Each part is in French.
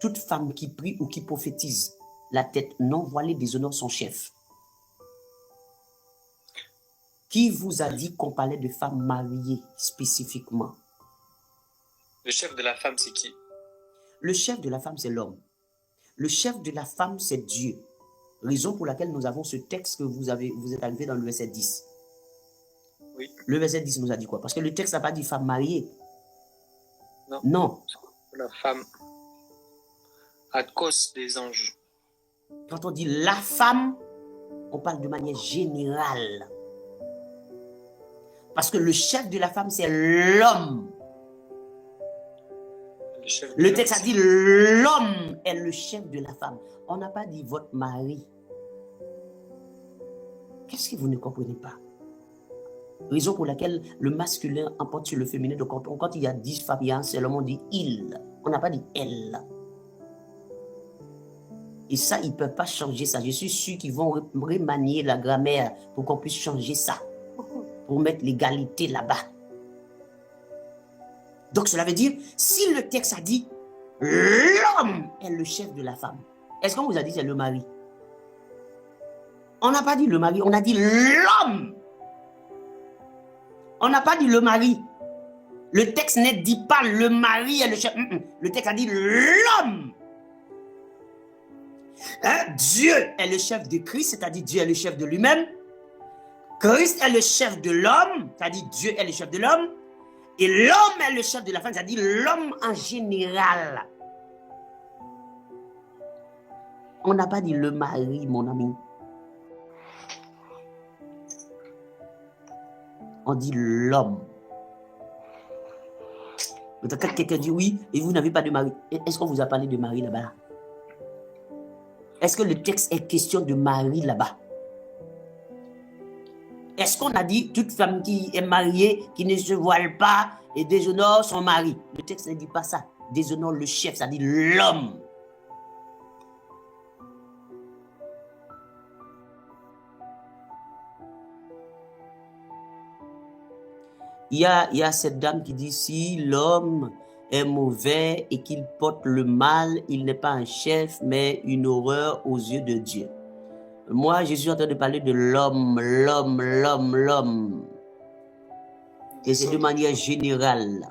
toute femme qui prie ou qui prophétise la tête non voilée déshonore son chef. Qui vous a dit qu'on parlait de femmes mariées spécifiquement? Le chef de la femme, c'est qui? Le chef de la femme, c'est l'homme. Le chef de la femme, c'est Dieu. Raison pour laquelle nous avons ce texte que vous êtes arrivé dans le verset 10. Oui. Le verset 10 nous a dit quoi? Parce que le texte n'a pas dit femme mariée. Non. Non. La femme, à cause des anges. Quand on dit la femme, on parle de manière générale. Parce que le chef de la femme, c'est l'homme. Le texte a dit l'homme est le chef de la femme. On n'a pas dit votre mari. Qu'est-ce que vous ne comprenez pas? Raison pour laquelle le masculin emporte sur le féminin. Donc quand il y a 10 femmes, il y a un seul homme, on dit il. On n'a pas dit elle. Et ça, ils ne peuvent pas changer ça. Je suis sûr qu'ils vont remanier la grammaire pour qu'on puisse changer ça. Pour mettre l'égalité là-bas. Donc cela veut dire, si le texte a dit l'homme est le chef de la femme, est-ce qu'on vous a dit c'est le mari? On n'a pas dit le mari, on a dit l'homme. On n'a pas dit le mari. Le texte ne dit pas le mari est le chef. Le texte a dit l'homme. Hein? Dieu est le chef de Christ, c'est-à-dire Dieu est le chef de lui-même. Christ est le chef de l'homme, c'est-à-dire Dieu est le chef de l'homme. Et l'homme est le chef de la femme, c'est-à-dire l'homme en général. On n'a pas dit le mari, mon ami. On dit l'homme. Quand quelqu'un dit oui, et vous n'avez pas de mari, est-ce qu'on vous a parlé de mari là-bas? Est-ce que le texte est question de mari là-bas? Est-ce qu'on a dit toute femme qui est mariée, qui ne se voile pas et déshonore son mari? Le texte ne dit pas ça. Déshonore le chef, ça dit l'homme. Il y a cette dame qui dit si l'homme est mauvais et qu'il porte le mal, il n'est pas un chef, mais une horreur aux yeux de Dieu. Moi, je suis en train de parler de l'homme. Et c'est de manière générale.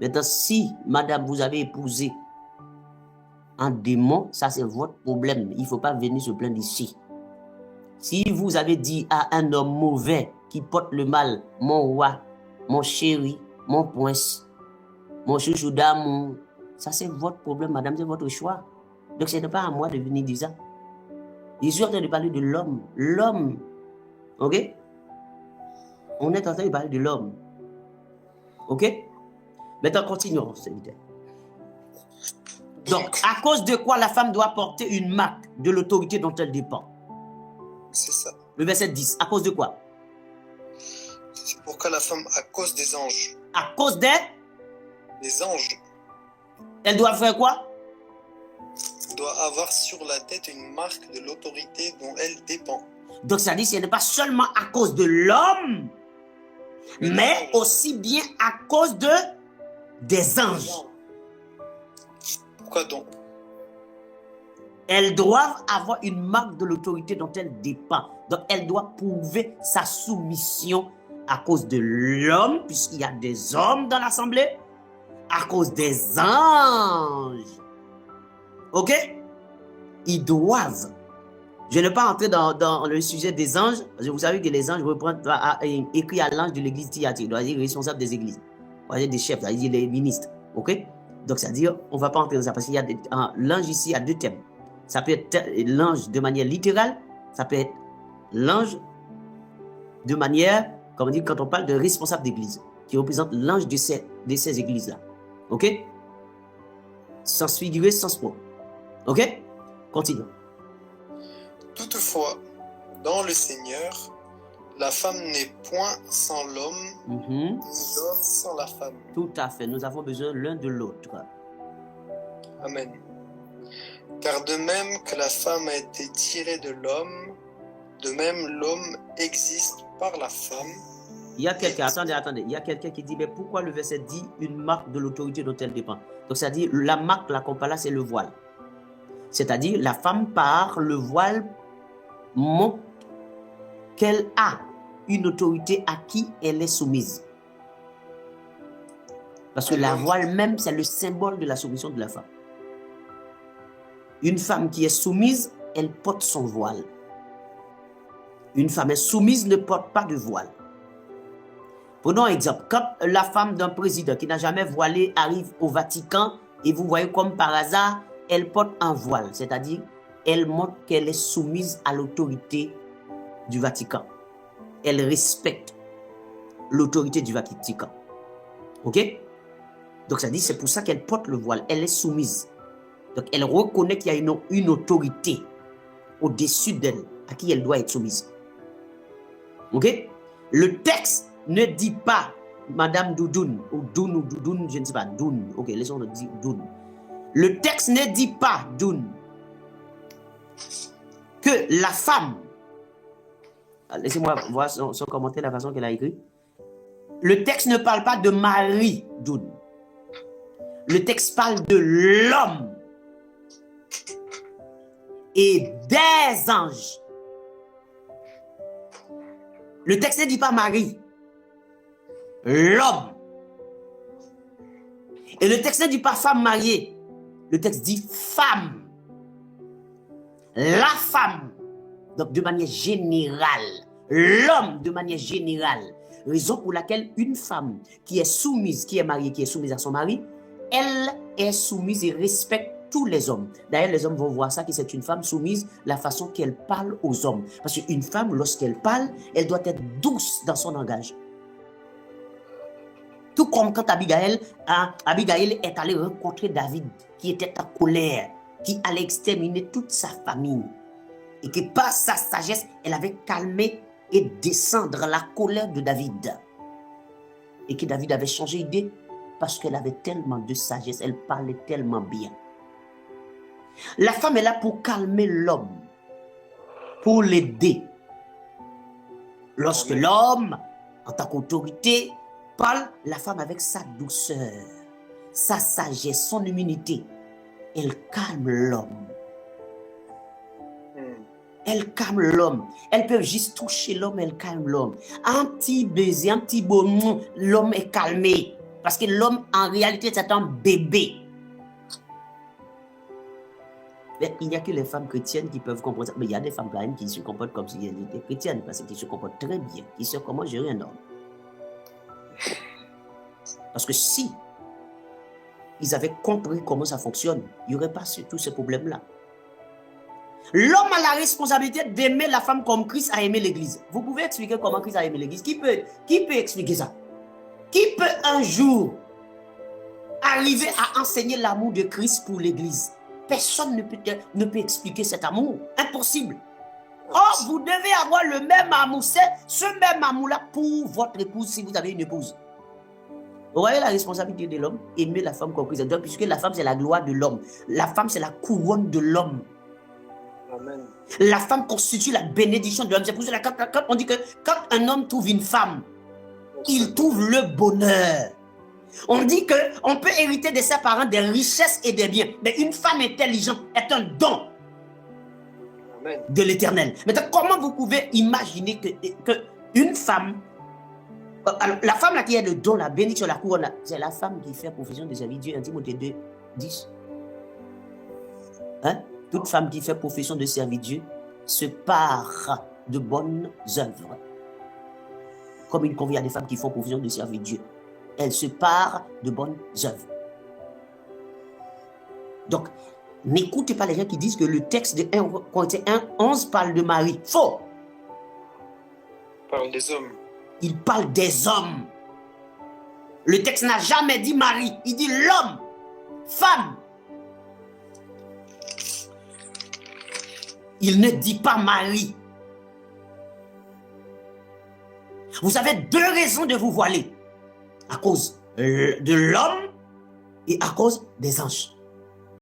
Maintenant, si, madame, vous avez épousé un démon, ça c'est votre problème. Il ne faut pas venir se plaindre ici. Si vous avez dit à un homme mauvais qui porte le mal, mon roi, mon chéri, mon prince, mon chouchou d'amour, ça c'est votre problème, madame, c'est votre choix. Donc ce n'est pas à moi de venir dire ça. Je suis en train de parler de l'homme. L'homme. Ok? On est en train de parler de l'homme. Ok? Maintenant, continuons, s'il vous plaît. Donc, à cause de quoi la femme doit porter une marque de l'autorité dont elle dépend? C'est ça. Le verset 10. À cause de quoi? C'est pourquoi la femme, à cause des anges. À cause des anges. Elle doit faire quoi? Doit avoir sur la tête une marque de l'autorité dont elle dépend. Donc ça dit, ce n'est pas seulement à cause de l'homme, mais aussi bien à cause des anges. Pourquoi donc? Elles doivent avoir une marque de l'autorité dont elles dépendent. Donc elle doit prouver sa soumission à cause de l'homme, puisqu'il y a des hommes dans l'assemblée, à cause des anges. Ok? Ils doivent. Je ne vais pas entrer dans le sujet des anges. Parce que vous savez que les anges reprennent écrit à l'ange de l'église Thyatire, c'est-à-dire responsable des églises, c'est-à-dire des chefs, c'est-à-dire les ministres. Ok? Donc, c'est-à-dire, on ne va pas entrer dans ça parce qu'il y a l'ange ici, il y a deux thèmes. Ça peut être l'ange de manière littérale, ça peut être l'ange de manière, comme on dit, quand on parle de responsable d'église, qui représente l'ange de ces églises-là. Ok? Sens figuré, sens propre. Ok? Continuons. Toutefois, dans le Seigneur, la femme n'est point sans l'homme, ni l'homme sans la femme. Tout à fait. Nous avons besoin l'un de l'autre. Amen. Car de même que la femme a été tirée de l'homme, de même l'homme existe par la femme, Il y a quelqu'un, attendez, il y a quelqu'un qui dit, mais pourquoi le verset dit une marque de l'autorité dont elle dépend? Donc, ça dit, la marque, la compara, c'est le voile. C'est-à-dire, la femme par le voile montre qu'elle a une autorité à qui elle est soumise. Parce que la voile même, c'est le symbole de la soumission de la femme. Une femme qui est soumise, elle porte son voile. Une femme soumise ne porte pas de voile. Prenons un exemple. Quand la femme d'un président qui n'a jamais voilé arrive au Vatican et vous voyez comme par hasard, elle porte un voile. C'est-à-dire, elle montre qu'elle est soumise à l'autorité du Vatican. Elle respecte l'autorité du Vatican. OK? Donc ça dit, c'est pour ça qu'elle porte le voile. Elle est soumise. Donc elle reconnaît qu'il y a une autorité au-dessus d'elle à qui elle doit être soumise. OK? Le texte ne dit pas Madame Doudoune ou Doun ou Doudoune, je ne sais pas, Doun. OK, laissons-le dire Doun. Le texte ne dit pas Doun que la femme, laissez-moi voir son commentaire, la façon qu'elle a écrit. Le texte ne parle pas de Marie Doun. Le texte parle de l'homme et des anges. Le texte ne dit pas Marie, l'homme. Et le texte ne dit pas femme mariée. Le texte dit femme. La femme. Donc de manière générale. L'homme de manière générale. Raison pour laquelle une femme qui est soumise, qui est mariée, qui est soumise à son mari, elle est soumise et respecte tous les hommes. D'ailleurs, les hommes vont voir ça, que c'est une femme soumise, la façon qu'elle parle aux hommes. Parce qu'une femme, lorsqu'elle parle, elle doit être douce dans son langage. Tout comme quand Abigail est allée rencontrer David, qui était en colère, qui allait exterminer toute sa famille. Et que par sa sagesse, elle avait calmé et descendre la colère de David. Et que David avait changé d'idée parce qu'elle avait tellement de sagesse, elle parlait tellement bien. La femme est là pour calmer l'homme, pour l'aider. Lorsque l'homme, en tant qu'autorité, parle, la femme avec sa douceur, sa sagesse, son humilité, elle calme l'homme. Elle calme l'homme. Elle peut juste toucher l'homme, elle calme l'homme. Un petit baiser, un petit beau mot, l'homme est calmé. Parce que l'homme, en réalité, c'est un bébé. Mais il n'y a que les femmes chrétiennes qui peuvent comprendre ça. Mais il y a des femmes quand même qui se comportent comme si elles étaient chrétiennes, parce qu'ils se comportent très bien. Ils savent comment gérer un homme. Parce que si ils avaient compris comment ça fonctionne, il n'y aurait pas tous ces problèmes-là. L'homme a la responsabilité d'aimer la femme comme Christ a aimé l'Église. Vous pouvez expliquer comment Christ a aimé l'Église? Qui peut expliquer ça? Qui peut un jour arriver à enseigner l'amour de Christ pour l'Église? Personne ne peut expliquer cet amour. Impossible. Or, vous devez avoir le même amour. C'est ce même amour-là pour votre épouse si vous avez une épouse. Vous voyez la responsabilité de l'homme? Aimer la femme comme Christ. Donc, puisque la femme, c'est la gloire de l'homme. La femme, c'est la couronne de l'homme. Amen. La femme constitue la bénédiction de l'homme. C'est pour ça que quand on dit que quand un homme trouve une femme, il trouve le bonheur. On dit qu'on peut hériter de ses parents des richesses et des biens. Mais une femme intelligente est un don de l'Éternel. Maintenant, comment vous pouvez imaginer que une femme, alors, la femme là qui est le don, la bénédiction, la couronne, c'est la femme qui fait profession de servir Dieu. 1 Timothée 2, 10. Hein? Toute femme qui fait profession de servir Dieu se pare de bonnes œuvres. Comme il convient à des femmes qui font profession de servir Dieu. Elle se pare de bonnes œuvres. Donc, n'écoutez pas les gens qui disent que le texte de 1 Corinthiens 1:11 parle de Marie. Faux. Il parle des hommes. Il parle des hommes. Le texte n'a jamais dit Marie. Il dit l'homme, femme. Il ne dit pas Marie. Vous avez deux raisons de vous voiler. À cause de l'homme et à cause des anges.